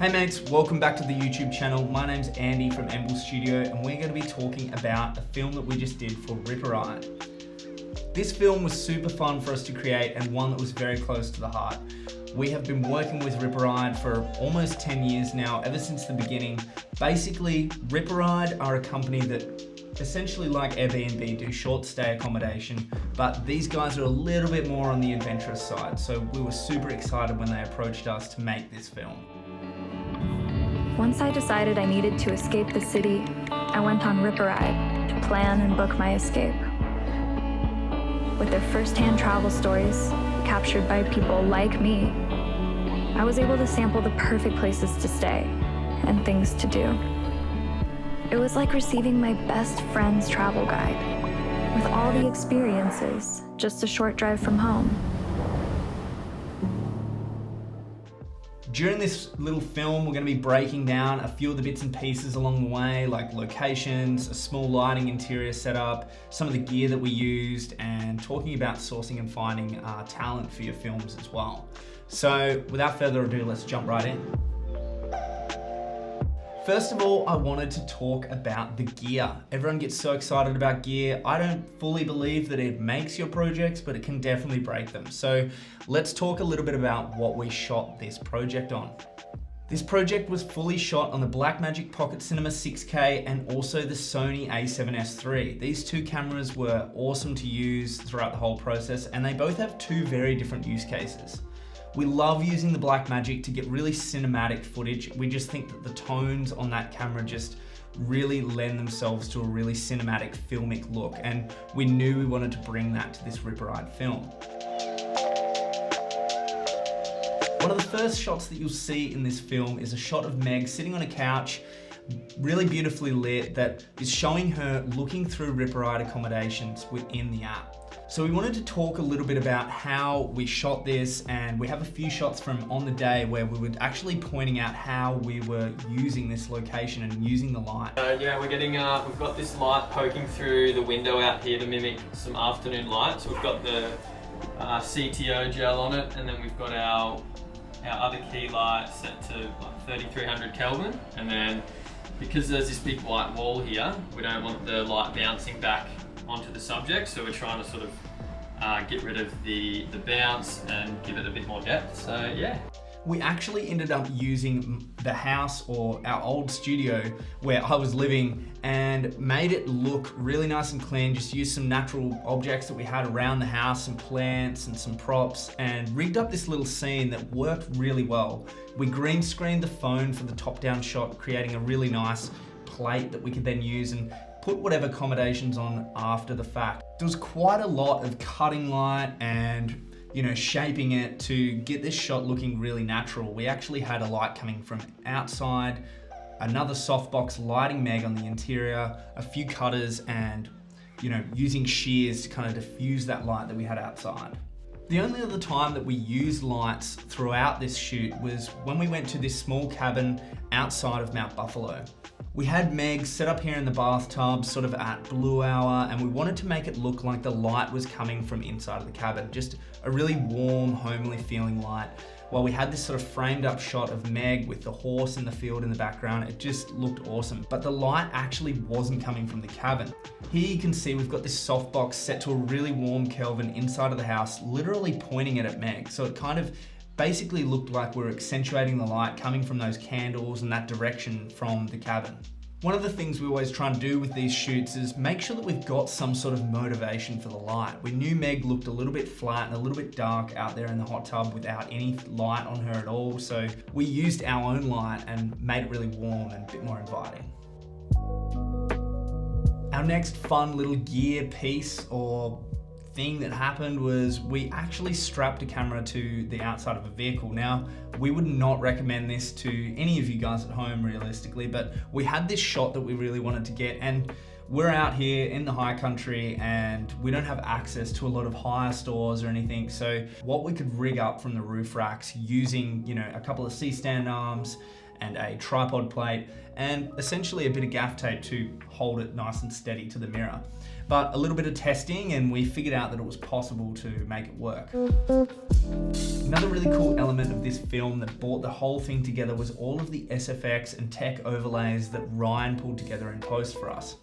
Hey mates, welcome back to the YouTube channel. My name's Andy from Emble Studio and we're going to be talking about a film that we just did for Riparide. This film was super fun for us to create and one that was very close to the heart. We have been working with Riparide for almost 10 years now, ever since the beginning. Basically, Riparide are a company that essentially like Airbnb do short stay accommodation, but these guys are a little bit more on the adventurous side. So we were super excited when they approached us to make this film. Once I decided I needed to escape the city, I went on Riparide to plan and book my escape. With their first-hand travel stories, captured by people like me, I was able to sample the perfect places to stay and things to do. It was like receiving my best friend's travel guide, with all the experiences, just a short drive from home. During this little film, we're going to be breaking down a few of the bits and pieces along the way, like locations, a small lighting interior setup, some of the gear that we used, and talking about sourcing and finding talent for your films as well. So without further ado, let's jump right in. First of all, I wanted to talk about the gear. Everyone gets so excited about gear. I don't fully believe that it makes your projects, but it can definitely break them. So let's talk a little bit about what we shot this project on. This project was fully shot on the Blackmagic Pocket Cinema 6K and also the Sony a7S III. These two cameras were awesome to use throughout the whole process, and they both have two very different use cases. We love using the Blackmagic to get really cinematic footage. We just think that the tones on that camera just really lend themselves to a really cinematic filmic look, and we knew we wanted to bring that to this Riparide film. One of the first shots that you'll see in this film is a shot of Meg sitting on a couch, really beautifully lit, that is showing her looking through Riparide accommodations within the app. So we wanted to talk a little bit about how we shot this, and we have a few shots from on the day where we were actually pointing out how we were using this location and using the light. Yeah, we've got this light poking through the window out here to mimic some afternoon light. So we've got the CTO gel on it, and then we've got our other key light set to like 3300 Kelvin. And then because there's this big white wall here, we don't want the light bouncing back onto the subject, so we're trying to sort of get rid of the bounce and give it a bit more depth. So yeah. We actually ended up using the house, or our old studio where I was living, and made it look really nice and clean. Just used some natural objects that we had around the house, some plants and some props, and rigged up this little scene that worked really well. We green screened the phone for the top-down shot, creating a really nice plate that we could then use and put whatever accommodations on after the fact. There was quite a lot of cutting light and shaping it to get this shot looking really natural. We actually had a light coming from outside, another softbox lighting Meg on the interior, a few cutters, and using shears to kind of diffuse that light that we had outside. The only other time that we used lights throughout this shoot was when we went to this small cabin outside of Mount Buffalo. We had Meg set up here in the bathtub, sort of at blue hour, and we wanted to make it look like the light was coming from inside of the cabin. Just a really warm, homely feeling light. While we had this sort of framed up shot of Meg with the horse in the field in the background, it just looked awesome. But the light actually wasn't coming from the cabin. Here you can see we've got this softbox set to a really warm Kelvin inside of the house, literally pointing it at Meg. So it kind of basically looked like we're accentuating the light coming from those candles and that direction from the cabin. One of the things we always try and do with these shoots is make sure that we've got some sort of motivation for the light. We knew Meg looked a little bit flat and a little bit dark out there in the hot tub without any light on her at all. So we used our own light and made it really warm and a bit more inviting. Our next fun little gear piece or thing that happened was we actually strapped a camera to the outside of a vehicle. Now, we would not recommend this to any of you guys at home realistically, but we had this shot that we really wanted to get, and we're out here in the high country and we don't have access to a lot of hire stores or anything. So what we could rig up from the roof racks using, a couple of C-stand arms and a tripod plate and essentially a bit of gaff tape to hold it nice and steady to the mirror. But a little bit of testing and we figured out that it was possible to make it work. Another really cool element of this film that brought the whole thing together was all of the SFX and tech overlays that Ryan pulled together in post for us.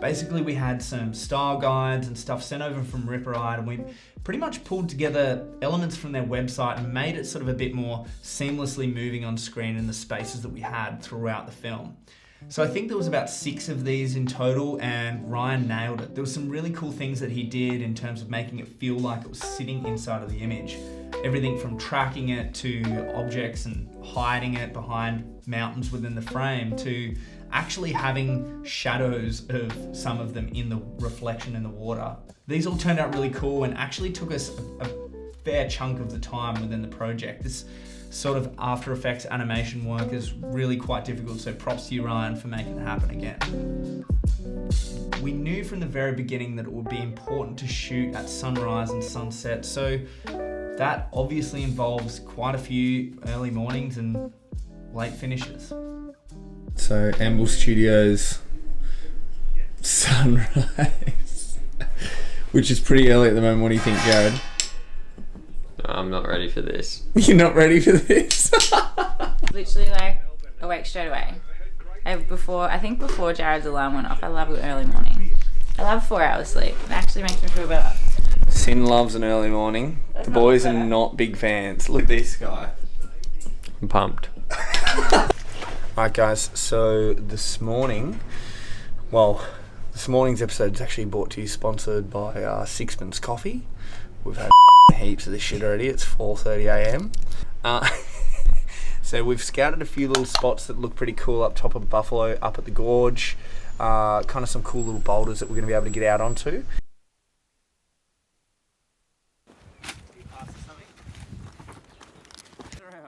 Basically, we had some style guides and stuff sent over from Riparide, and we pretty much pulled together elements from their website and made it sort of a bit more seamlessly moving on screen in the spaces that we had throughout the film. So I think there was about 6 of these in total, and Ryan nailed it. There were some really cool things that he did in terms of making it feel like it was sitting inside of the image. Everything from tracking it to objects and hiding it behind mountains within the frame to actually having shadows of some of them in the reflection in the water. These all turned out really cool and actually took us a fair chunk of the time within the project. This sort of After Effects animation work is really quite difficult, so props to you, Ryan, for making it happen again. We knew from the very beginning that it would be important to shoot at sunrise and sunset, so that obviously involves quite a few early mornings and late finishes. So, Amble Studios, sunrise, which is pretty early at the moment. What do you think, Jared? No, I'm not ready for this. You're not ready for this? Literally like awake straight away. I think before Jared's alarm went off, I love an early morning. I love 4 hours sleep. It actually makes me feel better. Sin loves an early morning. The boys are not big fans. Look at this guy. I'm pumped. Alright guys, so this morning's episode is actually brought to you, sponsored by Sixpence Coffee. We've had heaps of this shit already. It's 4:30 a.m. So we've scouted a few little spots that look pretty cool up top of Buffalo, up at the gorge. Kind of some cool little boulders that we're going to be able to get out onto.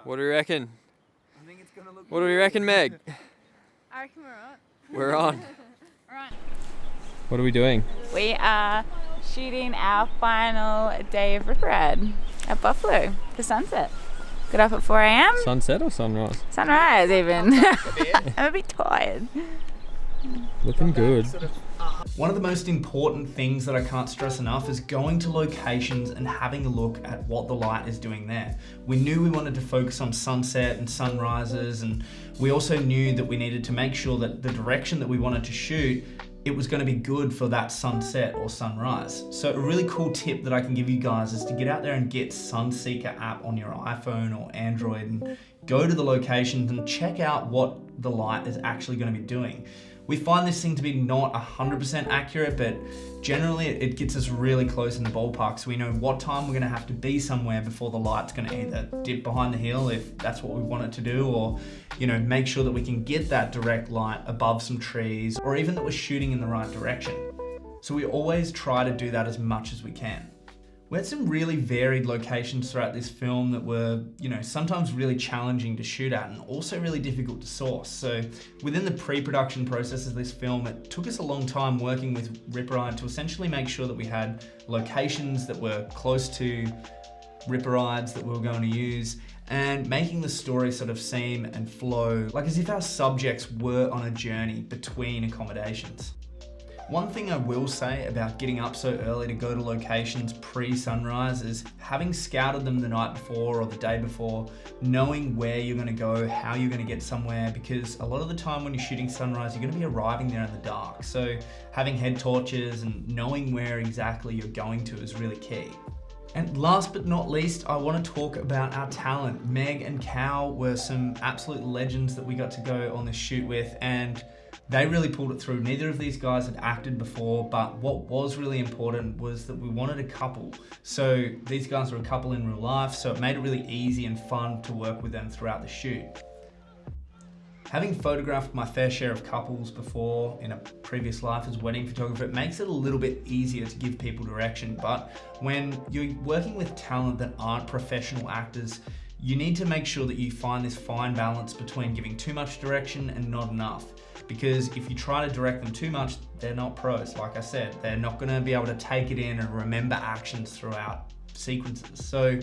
What do you reckon? What do we reckon, Meg? I reckon we're on. We're on. Right. What are we doing? We are shooting our final day of Riparide at Buffalo for sunset. Got up at 4 a.m. Sunset or sunrise? Sunrise even. I'm a bit tired. Looking good. One of the most important things that I can't stress enough is going to locations and having a look at what the light is doing there. We knew we wanted to focus on sunset and sunrises, and we also knew that we needed to make sure that the direction that we wanted to shoot, it was going to be good for that sunset or sunrise. So a really cool tip that I can give you guys is to get out there and get Sunseeker app on your iPhone or Android and go to the locations and check out what the light is actually going to be doing. We find this thing to be not 100% accurate, but generally it gets us really close in the ballpark, so we know what time we're going to have to be somewhere before the light's going to either dip behind the hill if that's what we want it to do, or make sure that we can get that direct light above some trees, or even that we're shooting in the right direction. So we always try to do that as much as we can. We had some really varied locations throughout this film that were, sometimes really challenging to shoot at and also really difficult to source. So within the pre-production process of this film, it took us a long time working with Riparide to essentially make sure that we had locations that were close to Riparides that we were going to use, and making the story sort of seem and flow like as if our subjects were on a journey between accommodations. One thing I will say about getting up so early to go to locations pre-sunrise is having scouted them the night before or the day before, knowing where you're going to go, how you're going to get somewhere, because a lot of the time when you're shooting sunrise, you're going to be arriving there in the dark. So having head torches and knowing where exactly you're going to is really key. And last but not least, I want to talk about our talent. Meg and Cal were some absolute legends that we got to go on this shoot with, and they really pulled it through. Neither of these guys had acted before, but what was really important was that we wanted a couple. So these guys are a couple in real life, so it made it really easy and fun to work with them throughout the shoot. Having photographed my fair share of couples before in a previous life as wedding photographer, it makes it a little bit easier to give people direction. But when you're working with talent that aren't professional actors, you need to make sure that you find this fine balance between giving too much direction and not enough. Because if you try to direct them too much, they're not pros. Like I said, they're not going to be able to take it in and remember actions throughout sequences. So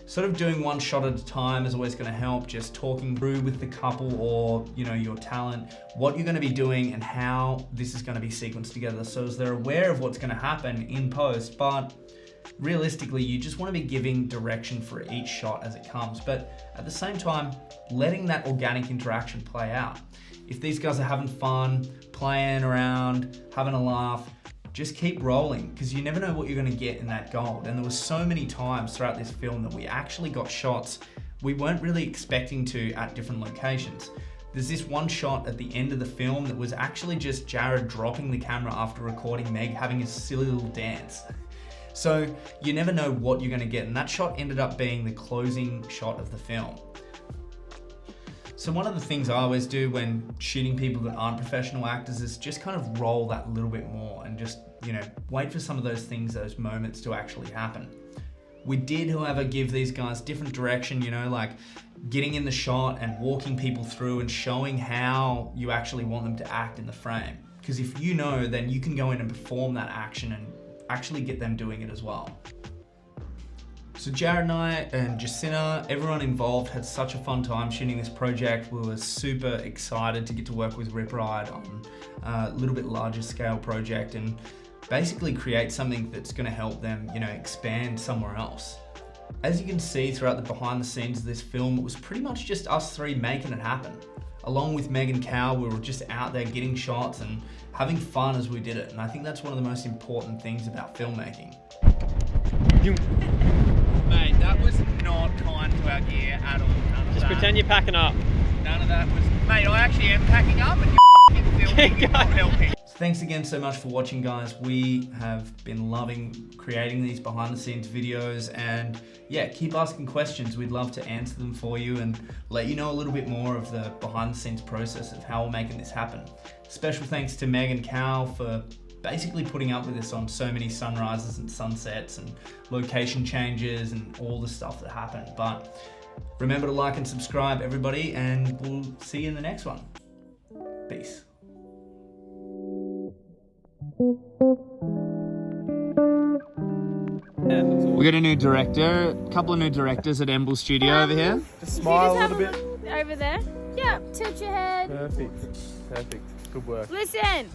sort of doing one shot at a time is always going to help. Just talking through with the couple or your talent, what you're going to be doing and how this is going to be sequenced together, so as they're aware of what's going to happen in post, but realistically, you just want to be giving direction for each shot as it comes, but at the same time, letting that organic interaction play out. If these guys are having fun, playing around, having a laugh, just keep rolling, because you never know what you're going to get in that gold. And there were so many times throughout this film that we actually got shots we weren't really expecting to at different locations. There's this one shot at the end of the film that was actually just Jared dropping the camera after recording Meg having a silly little dance. So you never know what you're going to get, and that shot ended up being the closing shot of the film. So one of the things I always do when shooting people that aren't professional actors is just kind of roll that little bit more and just, wait for some of those things, those moments to actually happen. We did, however, give these guys different direction, like getting in the shot and walking people through and showing how you actually want them to act in the frame. Because if you know, then you can go in and perform that action and actually get them doing it as well. So Jared and I and Jacinta, everyone involved had such a fun time shooting this project. We were super excited to get to work with Riparide on a little bit larger scale project and basically create something that's going to help them, expand somewhere else. As you can see throughout the behind the scenes of this film, it was pretty much just us three making it happen. Along with Meg and Cal, we were just out there getting shots and having fun as we did it. And I think that's one of the most important things about filmmaking. Mate, that was not kind to our gear at all. Just pretend you're packing up. None of that was... Mate, I actually am packing up and you're filming and not helping. Thanks again so much for watching, guys. We have been loving creating these behind the scenes videos, and yeah, keep asking questions. We'd love to answer them for you and let you know a little bit more of the behind the scenes process of how we're making this happen. Special thanks to Meg and Cal for basically putting up with us on so many sunrises and sunsets and location changes and all the stuff that happened. But remember to like and subscribe, everybody, and we'll see you in the next one. Peace. We got a new director, a couple of new directors at Emble Studio over here. Just smile a Just little have bit. look over there. Yeah, tilt your head. Perfect. Good work. Listen.